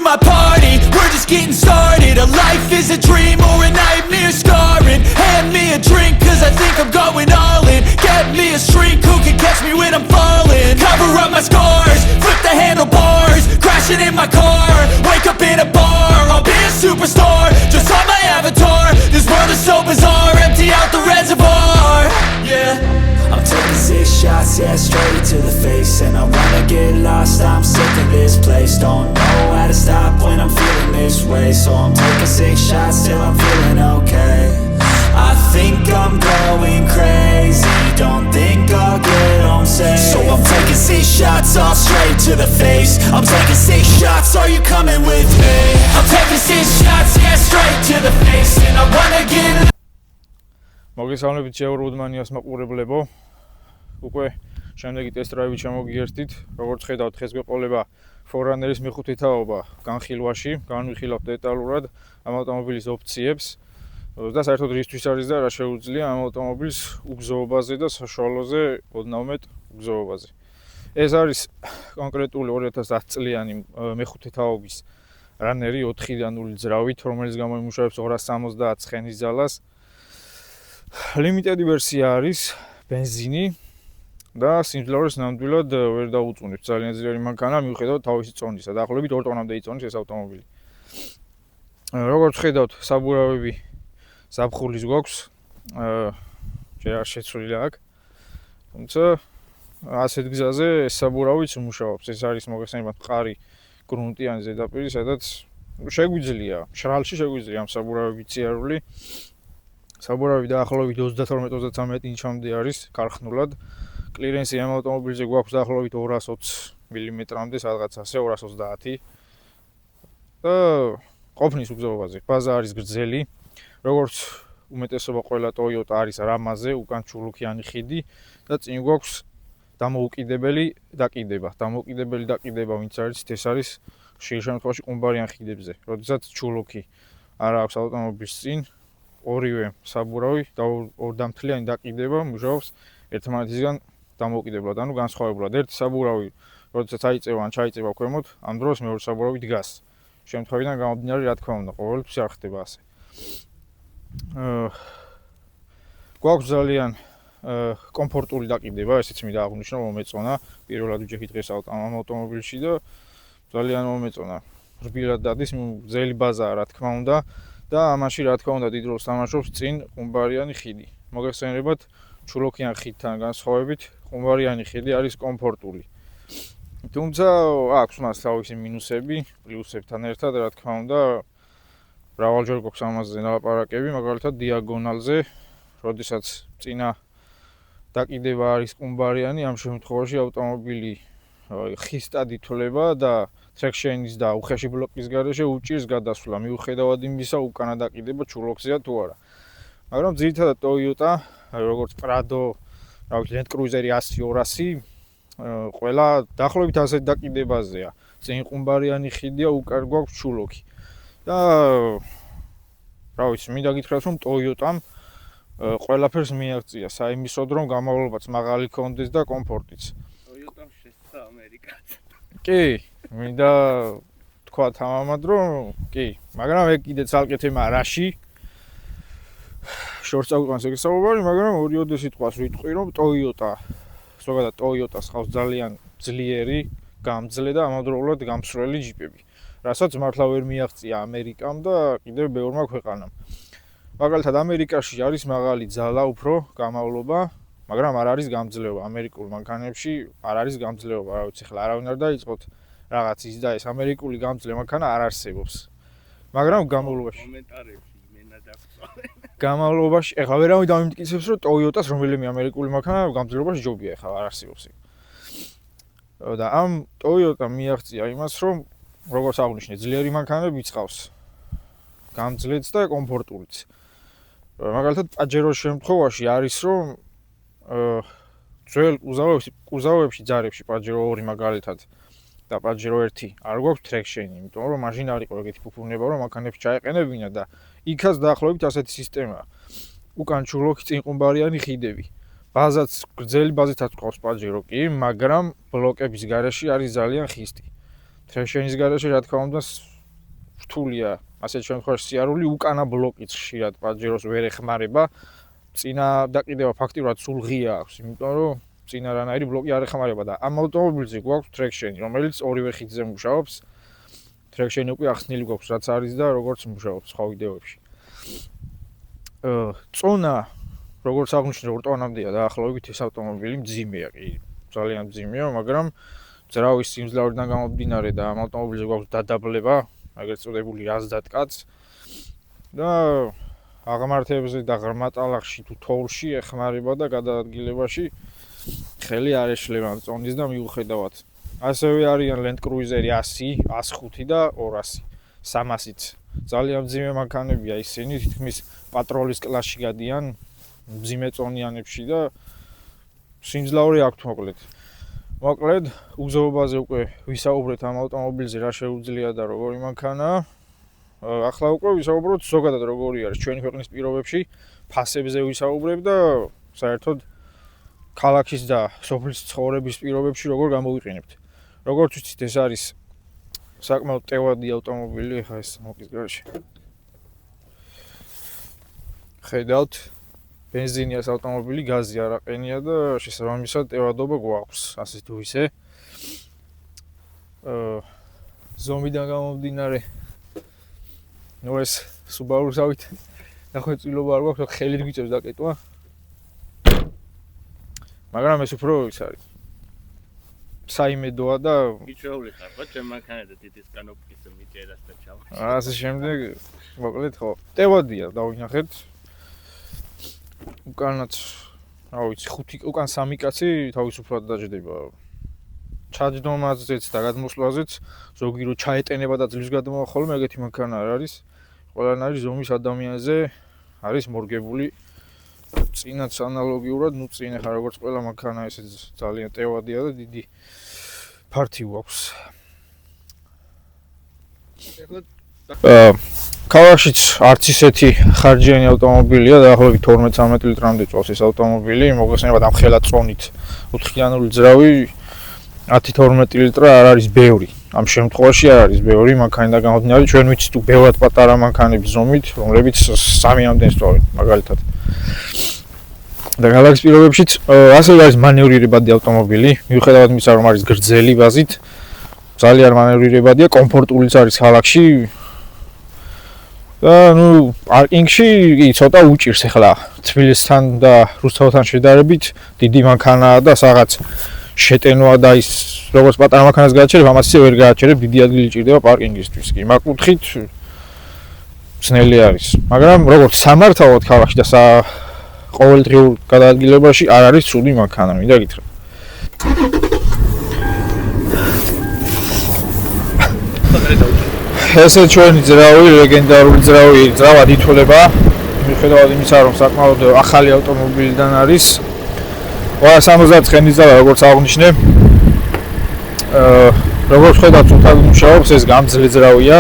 my party, we're just getting started. A life is a dream or a nightmare scarring. Hand me a drink cause I think I'm going all in. Get me a shrink who can catch me when I'm falling. Cover up my scars, flip the handlebars, crashing in my car, wake up in a bar. I'll be a superstar, just on my avatar. This world is so bizarre, empty out the reservoir. Yeah, I'm taking 6 shots, yeah, straight to the face. And I wanna get lost, I'm sick of this place. Don't know how to stop when I'm feeling this way. So I'm taking 6 shots till I'm feeling okay. I think I'm going crazy, don't think I'll get home safe. So I'm taking 6 shots all straight to the face. I'm taking 6 shots, are you coming with me? I'm taking 6 shots, yeah, straight to the face. And I wanna get მოგესალმებით ჯეურუდმანიას მაყურებლებო. უკვე შემდეგი ტესტ-დრაივი ჩამოგიერთით. როგორც ხედავთ, დღეს გვეყოლება Forerunners მეხუთე თაობა განხილვაში. განვიხილავთ დეტალურად ამ ავტომობილის ოფციებს და საერთოდ რისთვის არის და რა შეუძლია ამ ავტომობილის უგზოობაზე და საშუალოზე ოდნავ მეტ უგზოობაზე. ეს არის კონკრეტული 2010 წლიანი მეხუთე თაობის Runneri 4-დან 0 ძრავით, რომელიც გამოიმუშავებს 270 ცხენის ძალას. Limited ვერსია არის ბენზინი და სიმძლავრეს ნამდვილად ვერ დაუწუნებს. ძალიან ძლიერი მანქანა მიუხედავად თავისი წონისა. დაახლოებით 2 ტონამდე იწონის ეს ავტომობილი. როგორც ხედავთ, საბურავები ზაფხულის გვაქვს. ჯერ არ შეცვლილი აქ. თუმცა ასეთ გზაზე ეს საბურავიც მუშაობს. ეს არის მოგეხსენებათ მყარი გრუნტიანი ზედაპირი, სადაც შეგვიძლია, შრალში შეგვიძლია ამ საბურავებით ციარული. საბურავი დაახლოებით 32-33 ინჩამდე არის ქარხნულად. კლირენსი ამ ავტომობილზე გვაქვს დაახლოებით 220 მმ-მდე, სადღაც ასე 230. და ყოფნის უგზოობაზე. ბაზა არის გრძელი. როგორც უმეტესობა ყველა Toyota არის რამაზე, უკან ჩულუქიანი ხიდი და წინ გვაქვს დამოუკიდებელი დაკიდება. დამოუკიდებელი დაკიდება, ვინც არის, ეს არის ხშირ შემთხვევაში ყუმბარიან ხიდებზე. როდესაც ჩულუქი არ აქვს ავტომობილის წინ, ორივე საბურავი და ორდამთლიანი დაკიდება მუშაობს ერთმანეთისგან დამოუკიდებლად, ანუ განსხვავებულად. ერთი საბურავი, როდესაც აიწევა ან ჩაიწევა ქვემოთ, ამ დროს მეორე საბურავი დგას. შემთხვევიდან გამომდინარე, რა თქმა უნდა, ყოველთვის არ ხდება ასე. გვაქვს ძალიან კომფორტული დაკიდება, ესეც მინდა აღვნიშნო, მომეწონა. პირველად ვიჯექი დღეს ამ ავტომობილში და ძალიან მომეწონა. რბილად დადის, ძელი ბაზაა, რა თქმა უნდა. და ამაში რა თქმა უნდა დიდ როლს თამაშობს წინ ყუმბარიანი ხიდი. მოგეხსენებათ, ჩულუქიან ხიდთან განსხვავებით, ყუმბარიანი ხიდი არის კომფორტული. თუმცა აქვს მას თავისი მინუსები, პლუსებთან ერთად, რა თქმა უნდა, მრავალჯერ გვაქვს ამაზე ნალაპარაკები, მაგალითად დიაგონალზე, როდესაც წინა დაკიდება არის ყუმბარიანი, ამ შემთხვევაში ავტომობილი ხისტად ითვლება და ტრექშენის და უხეში ბლოკის გარეშე უჭირს გადასვლა, მიუხედავად იმისა, უკანა დაკიდება ჩულუქზეა თუ არა. მაგრამ ძირითადად Toyota, როგორც Prado, Land Cruiser 100-200, ყველა დაახლოებით ასეთ დაკიდებაზეა. წინ ყუმბარიანი ხიდია, უკან გვაქვს ჩულუქი. და რა ვიცი, მინდა გითხრათ, რომ Toyota-მ ყველაფერს მიაღწია, საიმისოდ რომ გამავლობაც მაღალი ქონდეს და კომფორტიც. Toyota-მ შესცა ამერიკაც. კი, მინდა თქვათ ამამად, რომ კი, მაგრამ ეგ კიდე ცალკეთემა რაში შორს წაგვიყვანს ეგ საუბარი, მაგრამ ორიოდე სიტყვას ვიტყვი, რომ Toyota, ზოგადად Toyota-ს ხავს ძალიან ძლიერი, გამძლე და ამავდროულად გამსვლელი ჯიპები, რასაც მართლა ვერ მიაღწია ამერიკამ და კიდევ ბევრმა ქვეყანამ. მაგალითად, ამერიკაში არის მაღალი ძალა, უფრო გამავლობა, მაგრამ არ არის გამძლეობა. ამერიკულ მანქანებში არ არის გამძლეობა, რა ვიცი, ხლა არავინ არ დაიწყოთ რაღაც ის და ეს ამერიკული გამძლე მანქანა არ არსებობს. მაგრამ გამოვლობაში კომენტარებში იმენა დაგწვალე. გამოვლობაში, ეხლა ვერავინ დამიმტკიცებს, რომ Toyota-ს რომელიმე ამერიკული მანქანა გამძლეობაში ჯობია, ეხლა არ არსებობს ეგ. და ამ Toyota-მ მიაღწია იმას, რომ როგორც აღვნიშნე, ძლიერი მანქანები იწავს. გამძლეც და კომფორტულიც. მაგალითად, Pajero-ს შემთხვევაში არის, რომ ძველ კუზავებში ძარებში Pajero 2 მაგალითად და Pajero 1 არ გვაქვს ტრექშენი, იმიტომ რომ მაშინ არ იყო ეგეთი ფუფუნება, რომ მანქანებს ჩაეყენებინა და იქაც დაახლოებით ასეთი სისტემაა. უკან ჩულუქი, წინ ყუმბარიანი ხიდები. ბაზაც გრძელი ბაზითაც ყავს Pajero კი, მაგრამ ბლოკების გარეშე არის ძალიან ხისტი. ტრექშენის გარეშე რა თქმა უნდა რთულია, ასეთ შემთხვევაში სიარული უკანა ბლოკიც ხშირად პაჯეროს ვერ ეხმარება. წინა დაკიდება ფაქტიურად სულ ღია აქვს, იმიტომ რომ წინა რანაირი ბლოკი არ ეხმარება და ამ ავტომობილზე გვაქვს ტრექშენი, რომელიც ორივე ხიდზე მუშაობს. ტრექშენი უკვე ახსნილი გვაქვს, რაც არის და როგორც მუშაობს სხვა ვიდეოებში. წონა, როგორც აღნიშნე, 2 ტონამდეა დაახლოებით ეს ავტომობილი მძიმეა კი, ძალიან მძიმეა, მაგრამ ძრავის სიმძლავრიდან გამომდინარე და ამ ავტომობილზე გვაქვს დადაბლება, ეგრეთ წოდებული რაზდატკაც და აღმართებზე და ღრმა ტალახში თუ თოვლში ეხმარება და გადაადგილებაში ხელი არ ეშლება წონის და მიუხედავად. ასევე არიან Land Cruiser 100, 105 და 200, 300-იც. ძალიან მძიმე მანქანებია ისინი, თითქმის პატროლის კლასში გადიან მძიმე წონიანებში და სიმძლავრე აქვთ მოკლედ. მოკლედ, უგზობაზე უკვე ვისაუბრეთ ამ ავტომობილზე რა შეუძლია და როგორი მანქანაა. ახლა უკვე ვისაუბროთ ზოგადად როგორი არის ჩვენი ქვეყნის პირობებში, ფასებზე ვისაუბრებ და საერთოდ ქალაქის და სოფლის ცხოვრების პირობებში როგორ გამოვიყენებთ. როგორც ვიცით, ეს არის საკმაოდ ტევადი ავტომობილი, ხა ეს მოკის გარშე. ხედავთ, ბენზინია ეს ავტომობილი, გაზი არ აყენია და შესაბამისად ტევადობა გვაქვს, ასე თუ ისე. ზომიდან გამომდინარე ნუ ეს Subaru-სავით დახვეწილობა არ გვაქვს, ხელით გვიწევს დაკეტვა. მაგრამ ეს უფრო ის არის. საიმედოა და მიჩვეული ხარ, ხო, ჩემ მანქანაზე დიდი სკანოპკის მიჭერას და ჩავაშ. ასე შემდეგ, მოკლედ ხო, ტევადია დავინახეთ. უკანაც, რა ვიცი, 5 უკან 3 კაცი თავისუფლად დაждდება. ჩაჯდომაზეც და გადმოსვლაზეც ზოგი რო ჩაეტენება და ძლივს გადმოვა ხოლმე, ეგეთი მანქანა არ არის. ყველანაირი ზომის ადამიანზე არის მორგებული. წინაც ანალოგიურად, ნუ წინ ახლა როგორც ყველა მანქანა ესე ძალიან ტევადია და დიდი ფართი გვაქვს. ქალაქშიც არც ისეთი ხარჯიანი ავტომობილია, დაახლოებით 12-13 ლიტრამდე წვალს ეს ავტომობილი, მოგეხსენებათ ამ ხელა წონით 4-ხილიანული ძრავი 10-12 ლიტრა არ არის ბევრი. ამ შემთხვევაში არ არის ბევრი მანქანიდან გამომდინარე, ჩვენ ვიცით თუ ბევრად პატარა მანქანების ზომით, რომლებიც 3-მდე სწორედ, მაგალითად. და ქალაქის პირობებშიც ასევე არის მანევრირებადი ავტომობილი, მიუხედავად იმისა, რომ არის გრძელი ბაზით, ძალიან მანევრირებადია, კომფორტულიც არის ქალაქში. და ნუ პარკინგში კი ცოტა უჭირს ახლა თბილისთან და რუსთავთან შედარებით, დიდი მანქანაა და რაღაც შეტენვა და ის როგორც პატარა მანქანას გააჩერებ, ამას ისე ვერ გააჩერებ, დიდი ადგილი ჭირდება პარკინგისთვის კი. მაგ კუთხით ძნელი არის. მაგრამ როგორც სამართავად ქალაქში და ყოველდღიურ გადაადგილებაში არ არის ცუდი მანქანა, მინდა გითხრათ. ესე ჩვენი ძრავი, ლეგენდარული ძრავი, ძრავად ითვლება, მიუხედავად იმისა, რომ საკმაოდ ახალი ავტომობილიდან არის. 60 ცხენის ძალა, როგორც აღნიშნე. როგორც ხედავთ, თუნდაც მუშაობს, ეს გამძლე ძრავია.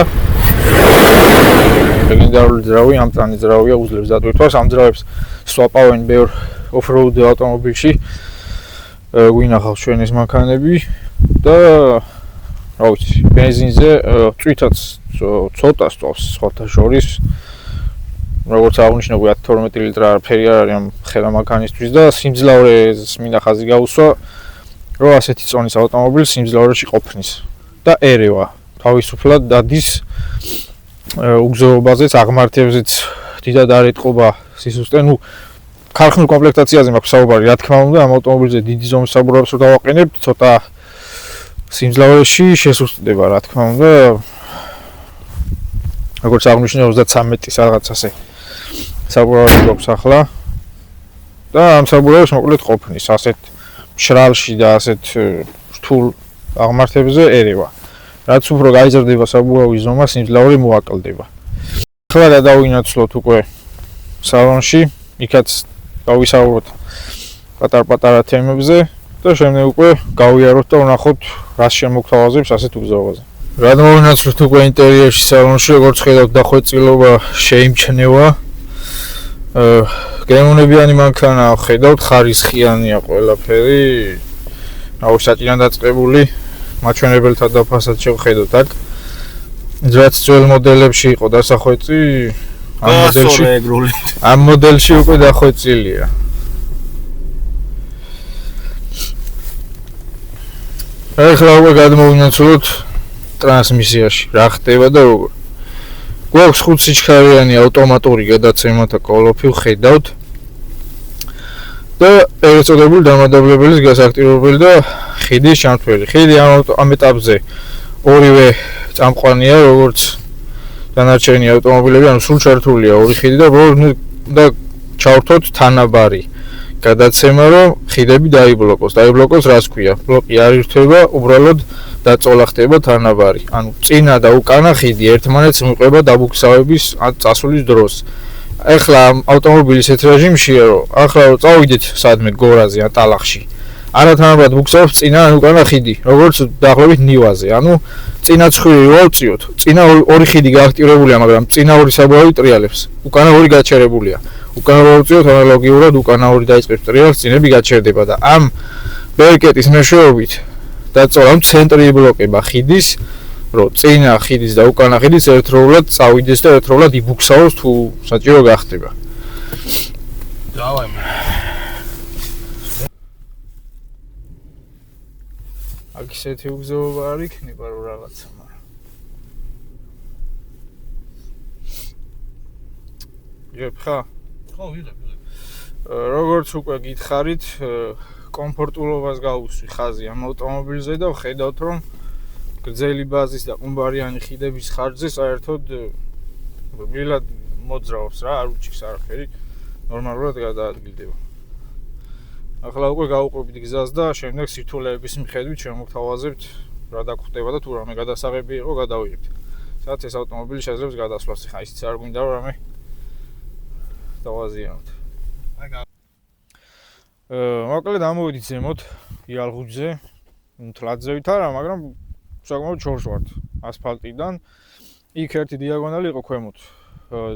ლეგენდარული ძრავი, ამტანი ძრავია, უძლებს დატვირთვას, ამ ძრავებს სვაპავენ ბევრ off-road ავტომობილში. გვინახავს ჩვენ ეს მანქანები და რა ვიცი, ბენზინზე წვითაც ცოტა სწავს სხვათა შორის. როგორც აღნიშნე, 10-12 ლიტრა არაფერი არ არის ამ ხელა მანქანისთვის და სიმძლავრეს მინდა ხაზი გაუსვა, რომ ასეთი წონის ავტომობილს სიმძლავრეში ყოფნის და ერევა. თავისუფლად დადის უგზობაზეც, აღმართებზეც დიდად არ ეტყობა სისუსტე, ნუ ქარხნულ კომპლექტაციაზე მაქვს საუბარი, რა თქმა უნდა, ამ ავტომობილზე დიდი ზომის საბურავებს რო დავაყენებთ, ცოტა სიმძლავრეში შესუსტდება, რა თქმა უნდა. როგორც აღნიშნე 33 რაღაც ასე საბურავი გვაქვს ახლა და ამ საბურავებს მოკლედ ყოფნის ასეთ მშრალში და ასეთ რთულ აღმართებზე ერევა. რაც უფრო გაიზრდება საბურავის ზომა, სიმძლავრე მოაკლდება. ახლა გადავინაცვლოთ უკვე სალონში, იქაც გავისაუბროთ პატარ-პატარა თემებზე და შემდეგ უკვე გავიაროთ და ვნახოთ რას შემოგთავაზებს ასეთ უგზობაზე. გადმოვინაცვლოთ უკვე ინტერიერში სალონში, როგორც ხედავთ, დახვეწილობა შეიმჩნევა. გემოვნებიანი მანქანაა, ხედავთ, ხარისხიანია ყველაფერი. აუ საჭირან დაწყებული მაჩვენებელთა დაფასად შევხედოთ აქ. რაც ძველ მოდელებში იყო დასახვეწი, ამ მოდელში უკვე დახვეწილია. ახლა უკვე გადმოვინაცვლოთ ტრანსმისიაში, რა ხდება და როგორ. გვაქვს 5 სიჩქარიანი ავტომატური გადაცემათა კოლოფი, ვხედავთ. და ერთწოდებული დამადაბლებელის გასაქტივებელი და ხიდის ჩამთვლელი. ხიდი ამ ეტაპზე ორივე წამყვანია, როგორც დანარჩენი ავტომობილები, ანუ სულ ჩართულია ორი ხიდი და ჩავრთოთ თანაბარი გადაცემა, რომ ხიდები დაიბლოკოს. დაიბლოკოს რას ქვია? ბლოკი არ ირთვება, უბრალოდ დაწოლა ხდება თანაბარი. ანუ წინა და უკანა ხიდი ერთმანეთს მიყვება დაბუქსავების ან წასვლის დროს. ახლა ავტომობილის ეს რეჟიმშია, რომ ახლა წავიდეთ სადმე გორაზე ან ტალახში. არათანაბრად ბუქსავს წინა ან უკანა ხიდი, როგორც დაახლოებით ნივაზე. ანუ წინა ცხვირი ვავწიოთ, წინა ორი ხიდი გააქტიურებულია, მაგრამ წინა ორი საბურავი ტრიალებს, უკანა ორი გაჩერებულია. უკანა ვავწიოთ ანალოგიურად, უკანა ორი დაიწყებს ტრიალს, წინები გაჩერდება და ამ ბერკეტის მეშვეობით დაწოლა ცენტრი იბლოკება ხიდის, რომ წინა ხიდის და უკანა ხიდის ერთდროულად წავიდეს და ერთდროულად იბუქსაოს თუ საჭირო გახდება. დავაი აქ ისეთი უგზაობა არ იქნება რომ რაღაცა, მაგრამ ვიღებ ხა? ხო, ვიღებ. როგორც უკვე გითხარით, კომფორტულობას გავუსვი ხაზი ამ ავტომობილზე და ვხედავთ, რომ გრძელი ბაზის და ყუმბარიანი ხიდების ხარჯზე საერთოდ რბილად მოძრაობს რა, არ უჩიქს არაფერი, ნორმალურად გადაადგილდება. ახლა უკვე გავუყვებით გზას და შემდეგ სირთულეების მიხედვით შემოგთავაზებთ რა დაგხვდება და თუ რამე გადასაღები იყო გადავიღებთ. სადაც ეს ავტომობილი შეძლებს გადასვლას. ხა ისიც არ გვინდა რომ რამე დავაზიანოთ. მოკლედ ამოვიდით ზემოთ იალღუჯზე, თლაძევით არა, მაგრამ საკმაოდ შორს ვართ ასფალტიდან. იქ ერთი დიაგონალი იყო ქვემოთ.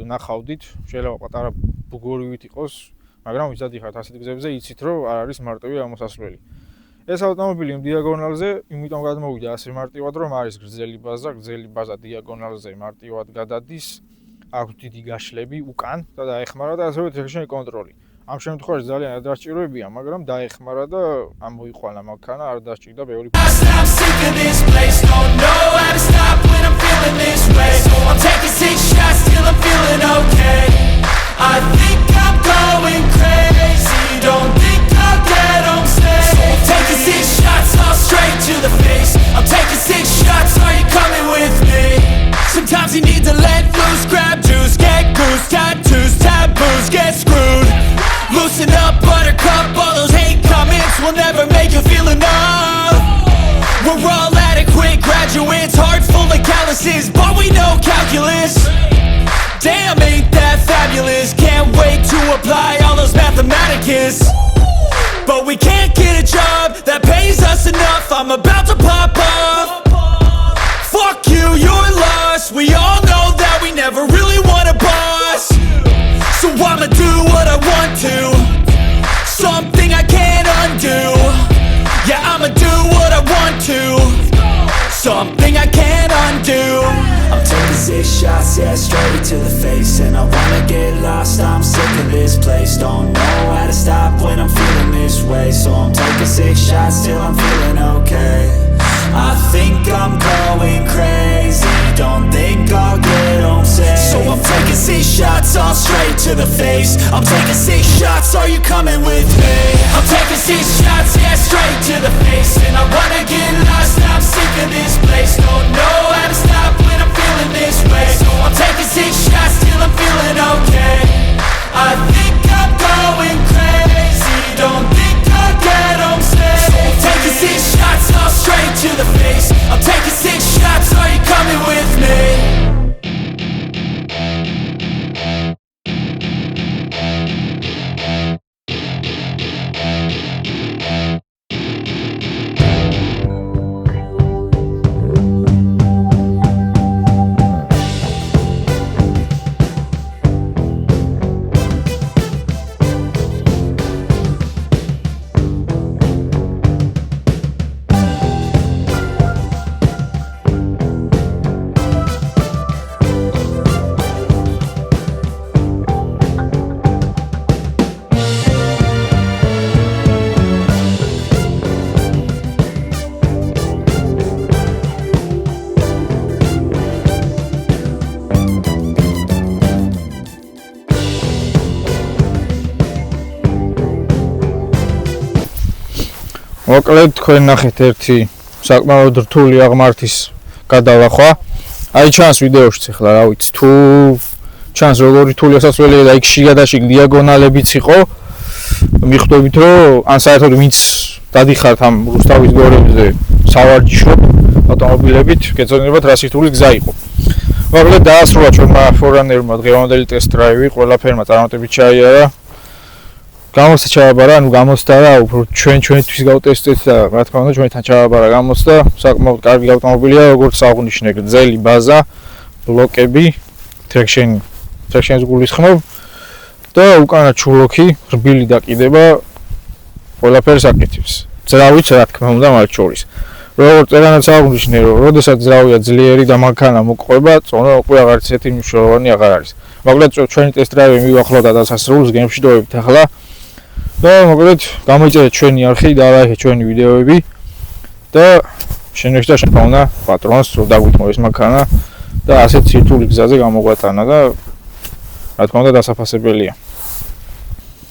ნახავდით, შეიძლება პატარა ბუგორივით იყოს, მაგრამ ვისაც იხართ ასეთ გზებზე, იცით რომ არ არის მარტივი ამოსასვლელი. ეს ავტომობილი იმ დიაგონალზე, იმიტომ გადმოვიდა ასე მარტივად, რომ არის გრძელი ბაზა დიაგონალზე მარტივად გადადის, აქვს დიდი გაშლები უკან და დაეხმარა და ასევე ტექნიკური კონტროლი. ამ შემთხვევაში ძალიან არ დასჭიროებია, მაგრამ დაეხმარა და ამოიყვანა მანქანა, არ დასჭირდა ბევრი. I think I'm going crazy, don't think I'll get home safe. So I'm taking 6 shots all straight to the face. I'm taking 6 shots, are you coming with me? Sometimes you need to let loose, grab juice, get goose, tattoos, taboos, get screwed. Loosen up, buttercup, all those hate comments will never make you feel enough. We're all adequate graduates, heart full of calluses, but we know calculus. Damn, ain't that fabulous? Can't wait to apply all those mathematicus. But we can't get a job that pays us enough. I'm about to pop off. Fuck you, you're lost. We all know that we never really want a boss. So I'ma do what I want to, something I can't undo. Yeah, I'ma do what I want to, something I can't undo. I'm taking 6 shots, yeah, straight to the face. And I wanna get lost, I'm sick of this place. Don't know how to stop when I'm feeling this way. So I'm taking 6 shots till I'm feeling okay. I think I'm going crazy, don't think I'll get home safe. So I'm taking 6 shots all straight to the face. I'm taking 6 shots, are you coming with me? I'm taking 6 shots, yeah, straight to the face. And I wanna get lost, I'm sick of this place. Don't know how to stop when I'm feeling this way. So I'm taking 6 shots till I'm feeling okay. I think I'm going crazy, don't think I'll get home safe. So I'm taking 6 shots all straight to the face. I'm taking 6 shots, are you coming with me? მოკლედ თქვენ ნახეთ ერთი საკმაოდ რთული აღმართის გადალახვა. აი ჩანს ვიდეოშიც ახლა რა ვიცი თუ ჩანს როგორი რთული ასასვლელია და იქ შიგადაშიგ დიაგონალებიც იყო. მიხვდებით რომ ან საერთოდ ვინც დადიხართ ამ რუსთავის გორებზე სავარჯიშოდ ავტომობილებით, გეცოდინებათ რა სირთულის გზა იყო. მოკლედ დაასრულა ჩვენმა ფორანერმა დღევანდელი ტესტ-დრაივი, ყველაფერმა წარმატებით ჩაიარა. გამოსცა ჩააბარა, ანუ გამოსცა რა, უფრო ჩვენთვის გავტესტეთ და რა თქმა უნდა ჩვენთან ჩააბარა გამოსცა, საკმაოდ კარგი ავტომობილია, როგორც აღნიშნე, გრძელი ბაზა, ბლოკები, ტრექშენს გულისხმობ და უკანა ჩულოქი, რბილი დაკიდება, ყველაფერს აკეთებს. ძრავიც რა თქმა უნდა მათ შორის. როგორც წერანაც აღნიშნე, რომ როდესაც ძრავია ძლიერი და მანქანა მოყვება, წონა უკვე აღარც ესეთი მნიშვნელოვანი აღარ არის. მოკლედ ჩვენი ტესტ-დრაივი მივახლოვდა დასასრულს, გემშვიდობებით ახლა. და მოკლედ გამოიწერეთ ჩვენი არხი და ლაიქეთ ჩვენი ვიდეოები და შენეშთა შეფავნა პატრონს რომ დაგვითმო ეს მანქანა და ასეთ სირთული გზაზე გამოგვატანა და რა თქმა უნდა დასაფასებელია.